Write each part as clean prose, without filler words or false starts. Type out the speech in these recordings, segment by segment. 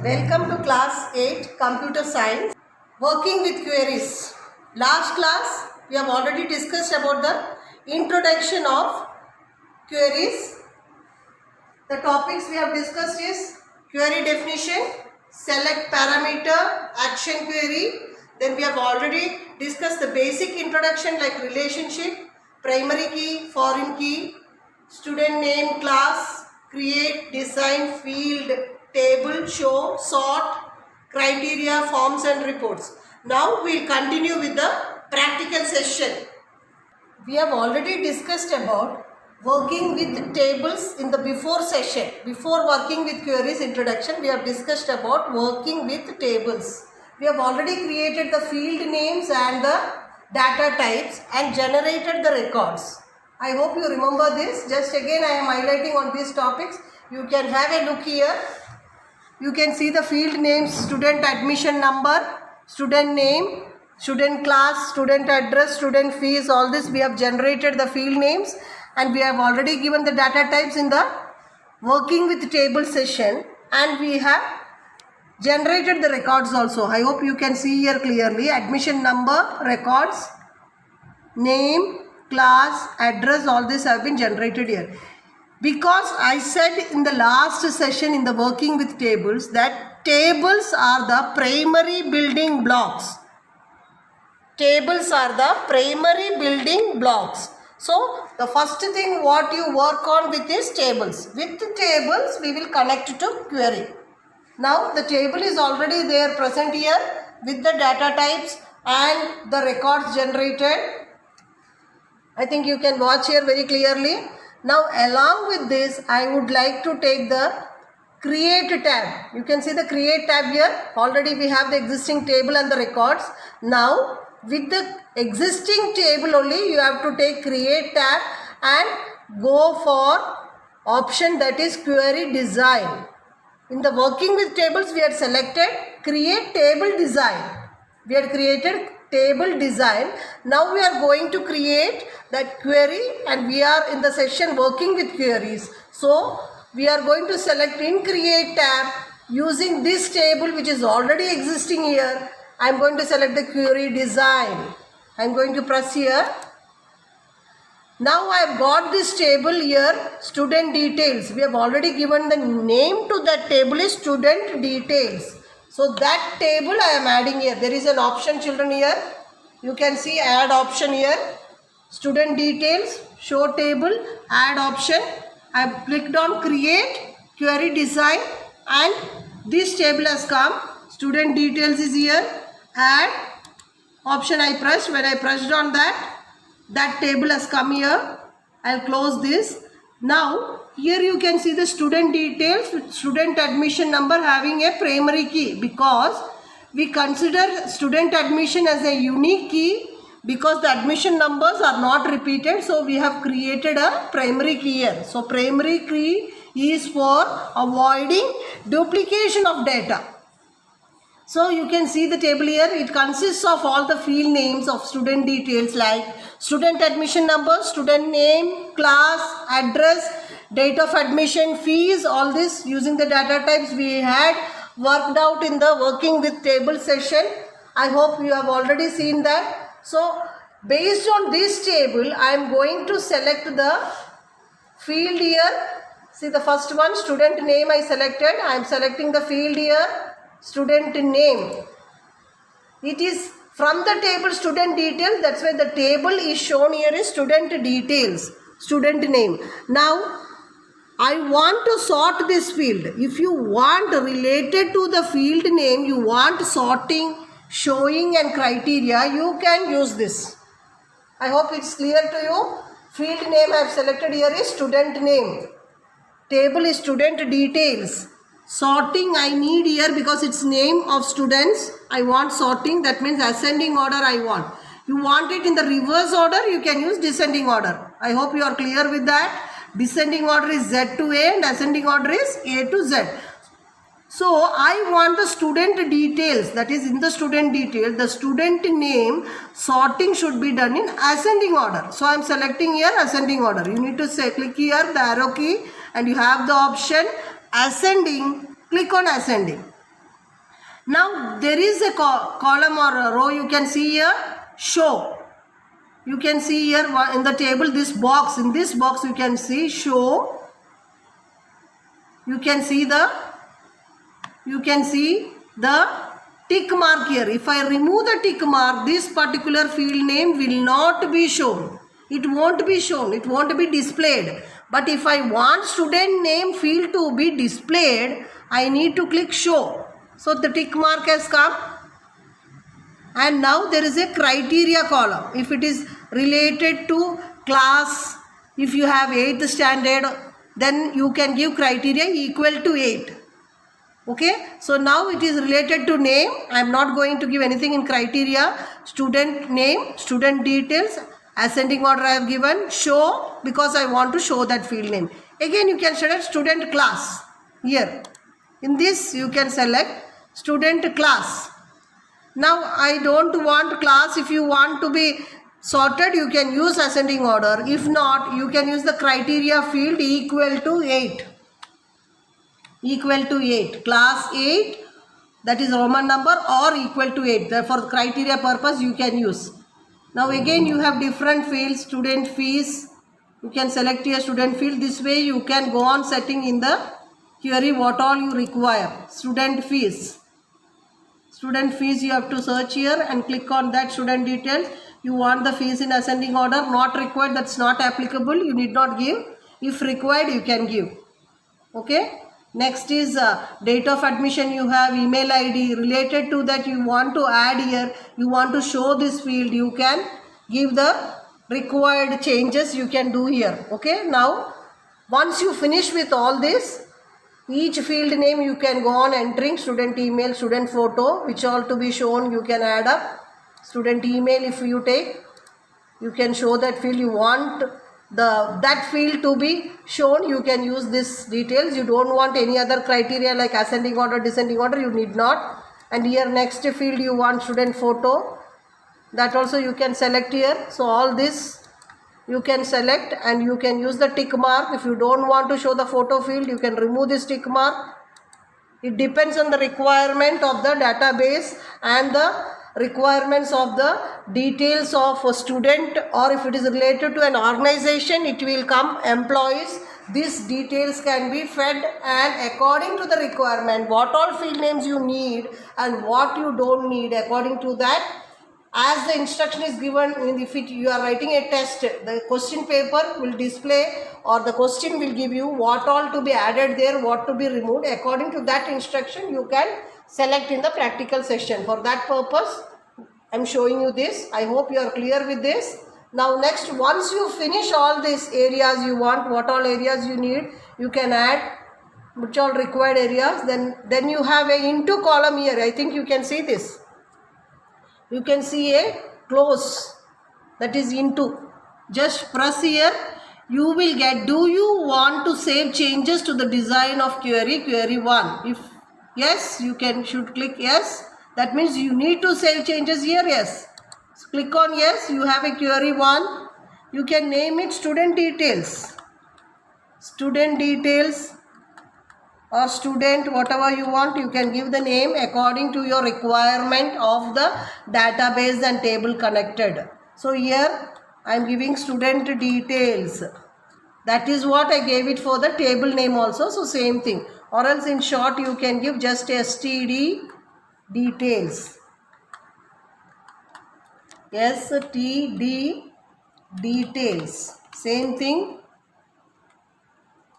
Welcome to class 8 computer science working with queries. Last class we have already discussed about the introduction of queries. The topics we have discussed is query definition, select parameter, action query. Then we have already discussed the basic introduction like relationship, primary key, foreign key, student name, class, create, design, field, table, show, sort, criteria, forms and reports. Now we will continue with the practical session. We have already discussed about working with tables in the before session. Before working with queries introduction, we have discussed about working with tables. We have already created the field names and the data types and generated the records. I hope you remember this. Just again I am highlighting on these topics. You can have a look here. You can see the field names, student admission number, student name, student class, student address, student fees, all this we have generated the field names and we have already given the data types in the working with table session and we have generated the records also. I hope you can see here clearly admission number, records, name, class, address, all this have been generated here. Because I said in the last session in the working with tables that tables are the primary building blocks. Tables are the primary building blocks. So the first thing what you work on with is tables. With tables we will connect to query. Now the table is already there present here with the data types and the records generated. I think you can watch here very clearly. Now along with this I would like to take the create tab. You can see the create tab here. Already we have the existing table and the records. Now with the existing table only you have to take create tab and go for option that is query design. In the working with tables we had selected create table design. We had created table design. Now we are going to create that query and we are in the session working with queries. So we are going to select in create tab using this table which is already existing here. I am going to select the query design. I am going to press here. Now I have got this table here, student details. We have already given the name to that table is student details. So that table I am adding here. There is an option children here. You can see add option here. Student details, show table, add option. I have clicked on create, query design and this table has come. Student details is here. Add option I pressed. When I pressed on that table has come here. I will close this. Now here you can see the student details with student admission number having a primary key because we consider student admission as a unique key because the admission numbers are not repeated. So we have created a primary key here. So primary key is for avoiding duplication of data. So you can see the table here. It consists of all the field names of student details like student admission number, student name, class, address, date of admission, fees, all this using the data types we had worked out in the working with table session. I hope you have already seen that. So based on this table I am going to select the field here. See the first one, student name I selected. I am selecting the field here. Student name. It is from the table student details. That's why the table is shown here is student details, student name. Now I want to sort this field. If you want related to the field name, you want sorting, showing and criteria, you can use this. I hope it's clear to you. Field name I have selected here is student name. Table is student details. Sorting I need here because it's name of students. I want sorting, that means ascending order I want. You want it in the reverse order, you can use descending order. I hope you are clear with that. Descending order is Z to A and ascending order is A to Z. So I want the student details, that is in the student detail, the student name sorting should be done in ascending order. So I am selecting here ascending order. You need to say click here the arrow key and you have the option ascending, click on ascending. Now there is a column or a row, you can see here, show. You can see here in the table this box. In this box you can see show. You can see the tick mark here. If I remove the tick mark, this particular field name will not be shown. It won't be shown. It won't be displayed. But if I want student name field to be displayed, I need to click show. So the tick mark has come. And now there is a criteria column. If it is related to class, if you have 8th standard, then you can give criteria equal to 8. Okay, so now it is related to name. I am not going to give anything in criteria. Student name, student details, ascending order I have given, show, because I want to show that field name. Again you can select student class here. In this you can select student class. Now I don't want class. If you want to be sorted, you can use ascending order. If not, you can use the criteria field equal to 8. Equal to 8. Class 8, that is Roman number, or equal to 8. Therefore, for criteria purpose you can use. Now again you have different fields. Student fees. You can select your student field. This way you can go on setting in the query what all you require. Student fees. Student fees you have to search here and click on that student details. You want the fees in ascending order. Not required, that's not applicable. You need not give. If required, you can give. Okay. Next is date of admission. You have email ID. Related to that you want to add here. You want to show this field. You can give the required changes you can do here. Okay. Now once you finish with all this, each field name you can go on entering. Student email, student photo, which all to be shown you can add up. Student email, if you take, you can show that field. You want that field to be shown, you can use this details. You don't want any other criteria like ascending order, descending order, you need not. And here next field you want student photo, that also you can select here. So all this you can select and you can use the tick mark. If you don't want to show the photo field, you can remove this tick mark. It depends on the requirement of the database and the requirements of the details of a student, or if it is related to an organization, it will come employees. These details can be fed, and according to the requirement, what all field names you need and what you don't need, according to that, as the instruction is given, if you are writing a test, the question paper will display, or the question will give you what all to be added there, what to be removed. According to that instruction, you can select in the practical session. For that purpose, I am showing you this. I hope you are clear with this. Now next, once you finish all these areas you want, what all areas you need, you can add which all required areas. Then you have a into column here. I think you can see this. You can see a close, that is into. Just press here. You will get, do you want to save changes to the design of query 1? If yes, you should click yes. That means you need to save changes here. Yes. So click on yes. You have a query 1. You can name it student details. Student details or student, whatever you want, you can give the name according to your requirement of the database and table connected. So here I am giving student details. That is what I gave it for the table name also. So same thing. Or else in short you can give just std details. std details. Same thing.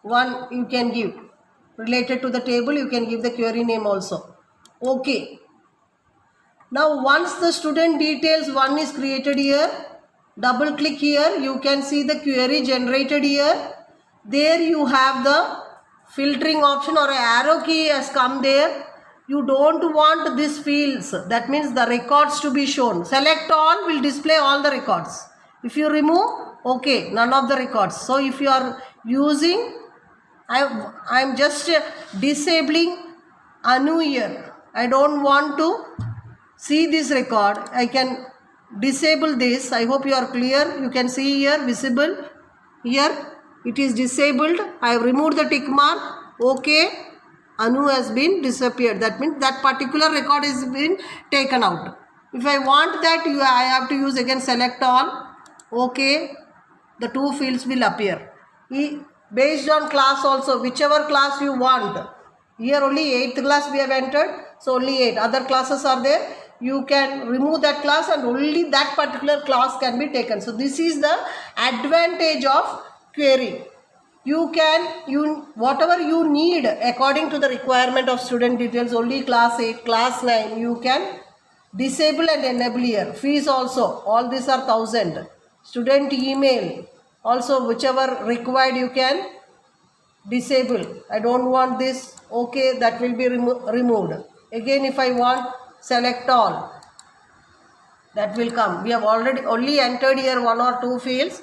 One you can give. Related to the table, you can give the query name also. Okay. Now once the student details 1 is created here, double click here, you can see the query generated here. There you have the filtering option, or an arrow key has come there. You don't want these fields, that means the records to be shown. Select all will display all the records. If you remove, okay, none of the records. So if you are using, I am just disabling Anu here. I don't want to see this record. I can disable this. I hope you are clear. You can see here visible. Here it is disabled. I have removed the tick mark. Okay. Anu has been disappeared. That means that particular record is been taken out. If I want that, I have to use again select all. Okay, the two fields will appear. Based on class also, whichever class you want. Here only 8th class we have entered, so only 8. Other classes are there. You can remove that class and only that particular class can be taken. So this is the advantage of query. You can, whatever you need according to the requirement of student details, only class 8, class 9, you can disable and enable here. Fees also, all these are 1000. Student email, also whichever required you can disable. I don't want this, okay, that will be removed. Again, if I want select all, that will come. We have already only entered here 1 or 2 fields.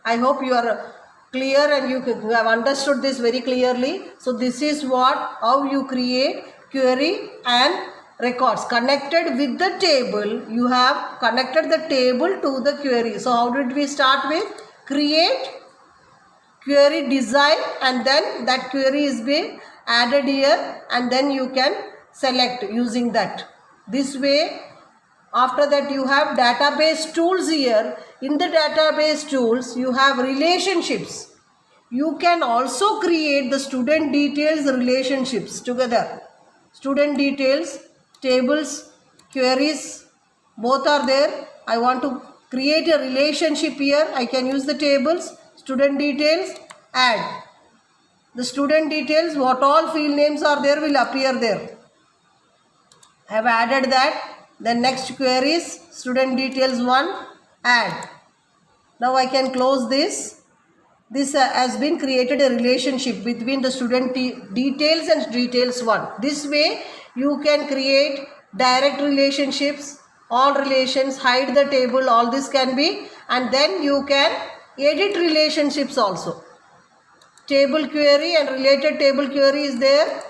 I hope you are clear and you have understood this very clearly. So this is how you create query and records connected with the table. You have connected the table to the query. So how did we start with? Create, query design, and then that query is being added here, and then you can select using that. This way, after that you have database tools here. In the database tools, you have relationships. You can also create the student details relationships together. Student details, tables, queries, both are there. I want to create a relationship here. I can use the tables, student details, add. The student details, what all field names are there will appear there. I have added that. Then next queries, student details 1, add. Now I can close this. This has been created a relationship between the student details and details 1. This way you can create direct relationships, all relations, hide the table, all this can be, and then you can edit relationships also. Table query and related table query is there.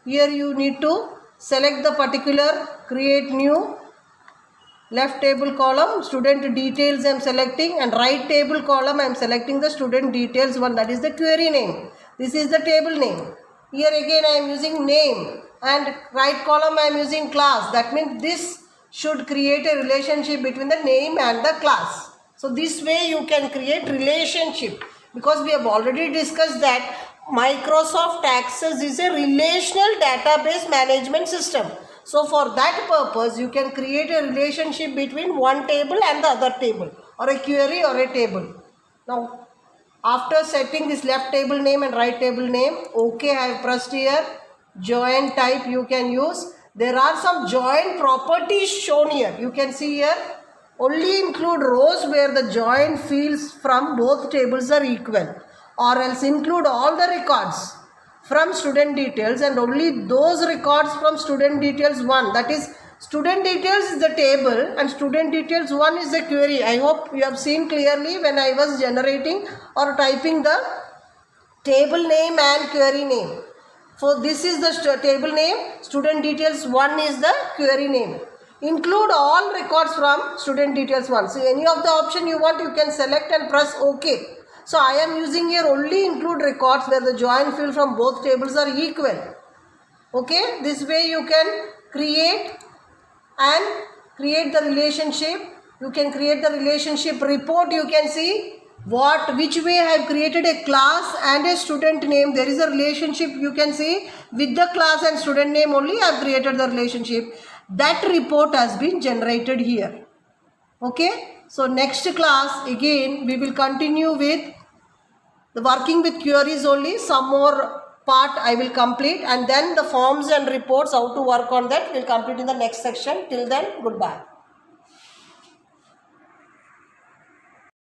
Here you need to select the particular, create new, left table column, student details I am selecting, and right table column I am selecting the student details 1, that is the query name. This is the table name. Here again I am using name, and right column I am using class. That means this should create a relationship between the name and the class. So this way you can create relationship, because we have already discussed that Microsoft Access is a relational database management system. So for that purpose, you can create a relationship between one table and the other table, or a query or a table. Now, after setting this left table name and right table name, okay, I have pressed here. Join type you can use. There are some join properties shown here. You can see here, only include rows where the join fields from both tables are equal, or else include all the records from student details and only those records from student details 1. That is, student details is the table and student details 1 is the query. I hope you have seen clearly when I was generating or typing the table name and query name. So this is the table name, student details 1 is the query name. Include all records from student details 1. So any of the option you want, you can select and press OK. So I am using here only include records where the join field from both tables are equal. Okay, this way you can create the relationship. You can create the relationship report. You can see which way I have created a class and a student name. There is a relationship you can see with the class and student name only I have created the relationship. That report has been generated here. Okay. So next class again we will continue with the working with queries only. Some more part I will complete, and then the forms and reports, how to work on that, will complete in the next section. Till then, goodbye.